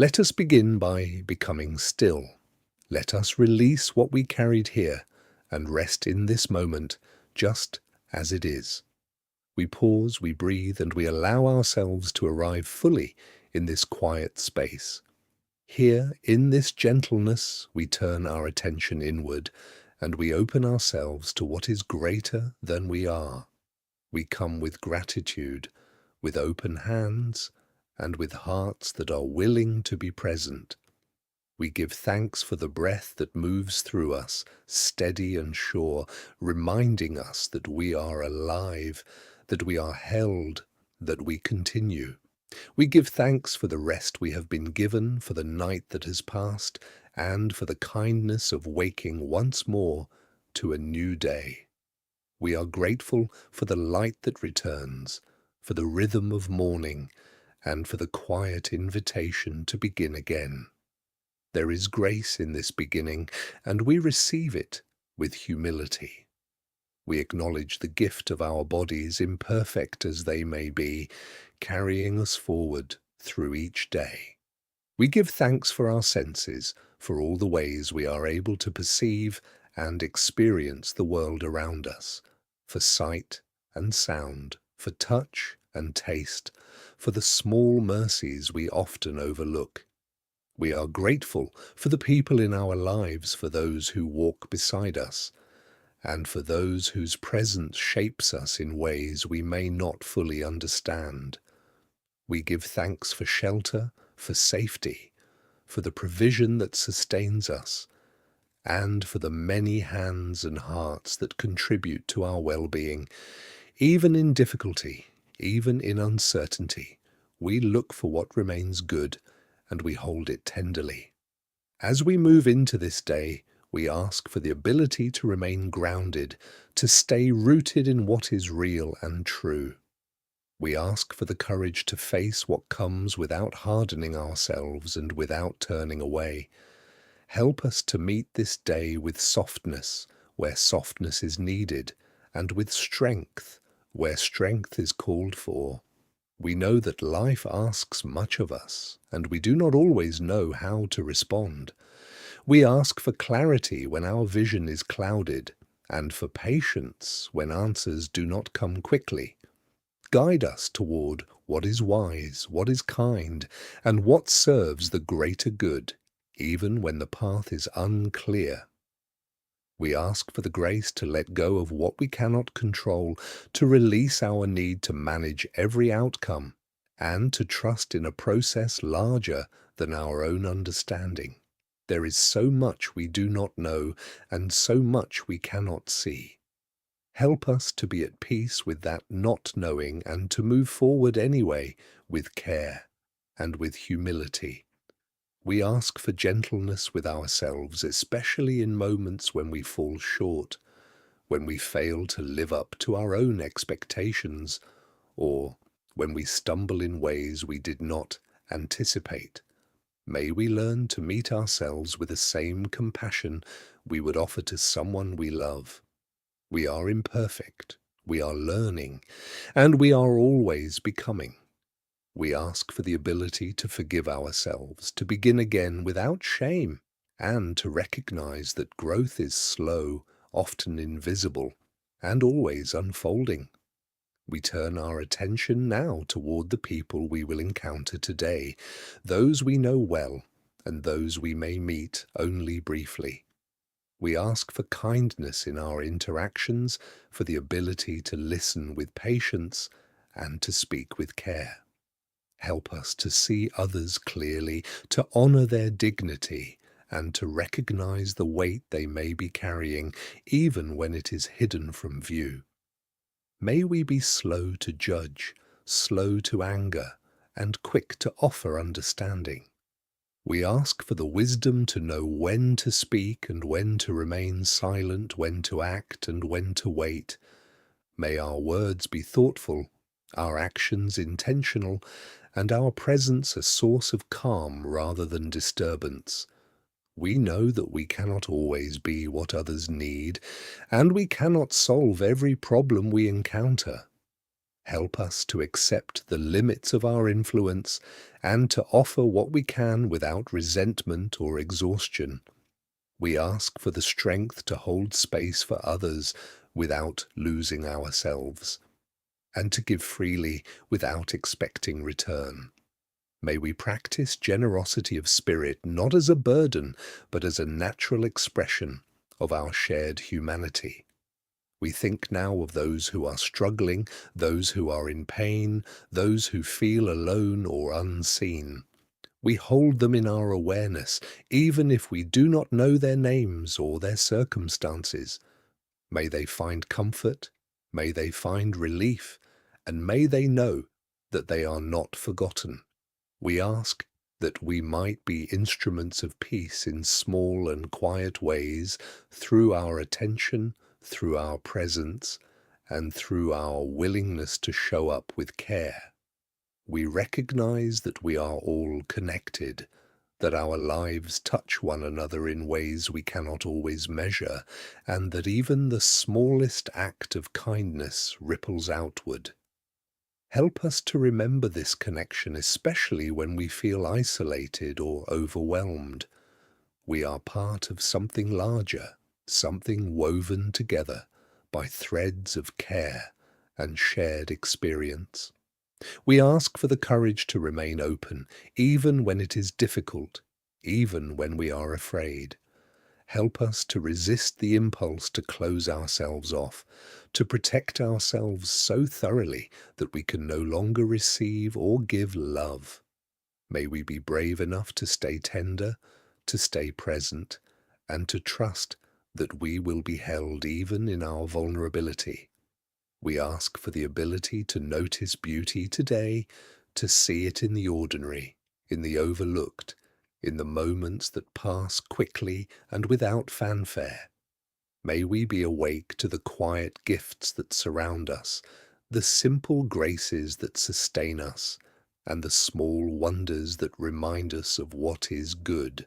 Let us begin by becoming still. Let us release what we carried here and rest in this moment just as it is. We pause, we breathe, and we allow ourselves to arrive fully in this quiet space. Here, in this gentleness, we turn our attention inward and we open ourselves to what is greater than we are. We come with gratitude, with open hands, and with hearts that are willing to be present. We give thanks for the breath that moves through us, steady and sure, reminding us that we are alive, that we are held, that we continue. We give thanks for the rest we have been given, for the night that has passed, and for the kindness of waking once more to a new day. We are grateful for the light that returns, for the rhythm of morning, and for the quiet invitation to begin again. There is grace in this beginning, and we receive it with humility. We acknowledge the gift of our bodies, imperfect as they may be, carrying us forward through each day. We give thanks for our senses, for all the ways we are able to perceive and experience the world around us, for sight and sound, for touch and taste, for the small mercies we often overlook. We are grateful for the people in our lives, for those who walk beside us, and for those whose presence shapes us in ways we may not fully understand. We give thanks for shelter, for safety, for the provision that sustains us, and for the many hands and hearts that contribute to our well-being. Even in difficulty, even in uncertainty, we look for what remains good, and we hold it tenderly. As we move into this day, we ask for the ability to remain grounded, to stay rooted in what is real and true. We ask for the courage to face what comes without hardening ourselves and without turning away. Help us to meet this day with softness, where softness is needed, and with strength, where strength is called for. We know that life asks much of us, and we do not always know how to respond. We ask for clarity when our vision is clouded, and for patience when answers do not come quickly. Guide us toward what is wise, what is kind, and what serves the greater good, even when the path is unclear. We ask for the grace to let go of what we cannot control, to release our need to manage every outcome, and to trust in a process larger than our own understanding. There is so much we do not know, and so much we cannot see. Help us to be at peace with that not knowing and to move forward anyway with care and with humility. We ask for gentleness with ourselves, especially in moments when we fall short, when we fail to live up to our own expectations, or when we stumble in ways we did not anticipate. May we learn to meet ourselves with the same compassion we would offer to someone we love. We are imperfect, we are learning, and we are always becoming. We ask for the ability to forgive ourselves, to begin again without shame, and to recognize that growth is slow, often invisible, and always unfolding. We turn our attention now toward the people we will encounter today, those we know well, and those we may meet only briefly. We ask for kindness in our interactions, for the ability to listen with patience and to speak with care. Help us to see others clearly, to honor their dignity, and to recognize the weight they may be carrying, even when it is hidden from view. May we be slow to judge, slow to anger, and quick to offer understanding. We ask for the wisdom to know when to speak and when to remain silent, when to act and when to wait. May our words be thoughtful, our actions intentional, and our presence a source of calm rather than disturbance. We know that we cannot always be what others need, and we cannot solve every problem we encounter. Help us to accept the limits of our influence and to offer what we can without resentment or exhaustion. We ask for the strength to hold space for others without losing ourselves, and to give freely without expecting return. May we practice generosity of spirit not as a burden, but as a natural expression of our shared humanity. We think now of those who are struggling, those who are in pain, those who feel alone or unseen. We hold them in our awareness, even if we do not know their names or their circumstances. May they find comfort, may they find relief, and may they know that they are not forgotten. We ask that we might be instruments of peace in small and quiet ways through our attention, through our presence, and through our willingness to show up with care. We recognize that we are all connected, that our lives touch one another in ways we cannot always measure, and that even the smallest act of kindness ripples outward. Help us to remember this connection, especially when we feel isolated or overwhelmed. We are part of something larger, something woven together by threads of care and shared experience. We ask for the courage to remain open, even when it is difficult, even when we are afraid. Help us to resist the impulse to close ourselves off, to protect ourselves so thoroughly that we can no longer receive or give love. May we be brave enough to stay tender, to stay present, and to trust that we will be held even in our vulnerability. We ask for the ability to notice beauty today, to see it in the ordinary, in the overlooked, in the moments that pass quickly and without fanfare. May we be awake to the quiet gifts that surround us, the simple graces that sustain us, and the small wonders that remind us of what is good.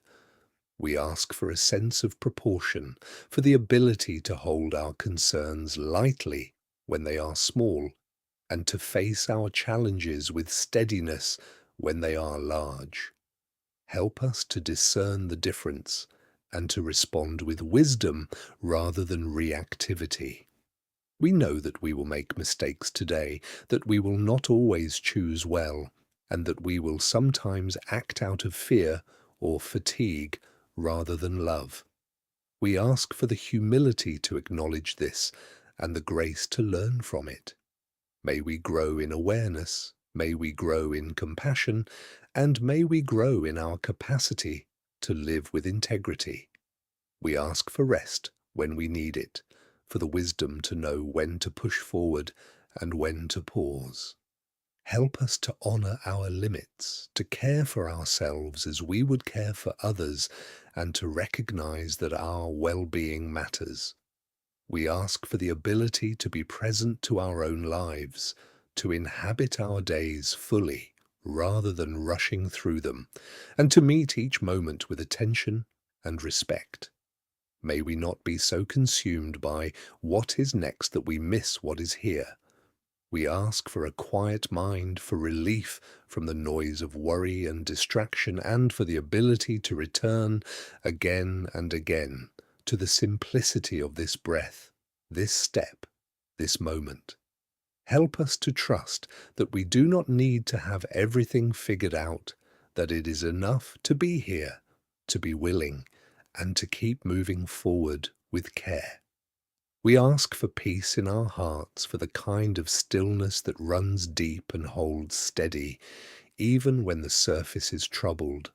We ask for a sense of proportion, for the ability to hold our concerns lightly when they are small, and to face our challenges with steadiness when they are large. Help us to discern the difference and to respond with wisdom rather than reactivity. We know that we will make mistakes today, that we will not always choose well, and that we will sometimes act out of fear or fatigue rather than love. We ask for the humility to acknowledge this and the grace to learn from it. May we grow in awareness, may we grow in compassion, and may we grow in our capacity to live with integrity. We ask for rest when we need it, for the wisdom to know when to push forward and when to pause. Help us to honor our limits, to care for ourselves as we would care for others, and to recognize that our well-being matters. We ask for the ability to be present to our own lives, to inhabit our days fully rather than rushing through them, and to meet each moment with attention and respect. May we not be so consumed by what is next that we miss what is here. We ask for a quiet mind, for relief from the noise of worry and distraction, and for the ability to return again and again to the simplicity of this breath, this step, this moment. Help us to trust that we do not need to have everything figured out, that it is enough to be here, to be willing, and to keep moving forward with care. We ask for peace in our hearts, for the kind of stillness that runs deep and holds steady, even when the surface is troubled.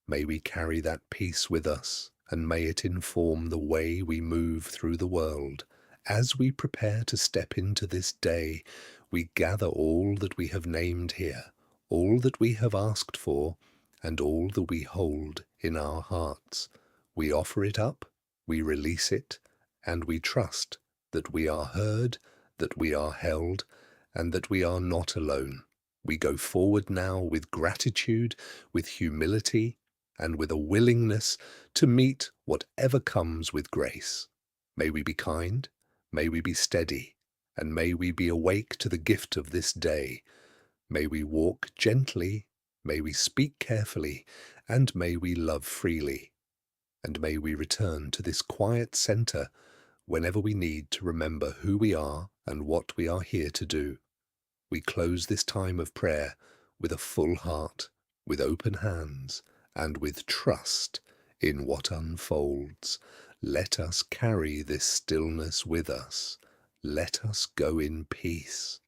May we carry that peace with us, and may it inform the way we move through the world. As we prepare to step into this day, we gather all that we have named here, all that we have asked for, and all that we hold in our hearts. We offer it up, we release it, and we trust that we are heard, that we are held, and that we are not alone. We go forward now with gratitude, with humility, and with a willingness to meet whatever comes with grace. May we be kind, may we be steady, and may we be awake to the gift of this day. May we walk gently, may we speak carefully, and may we love freely. And may we return to this quiet center whenever we need to remember who we are and what we are here to do. We close this time of prayer with a full heart, with open hands, and with trust in what unfolds. Let us carry this stillness with us. Let us go in peace.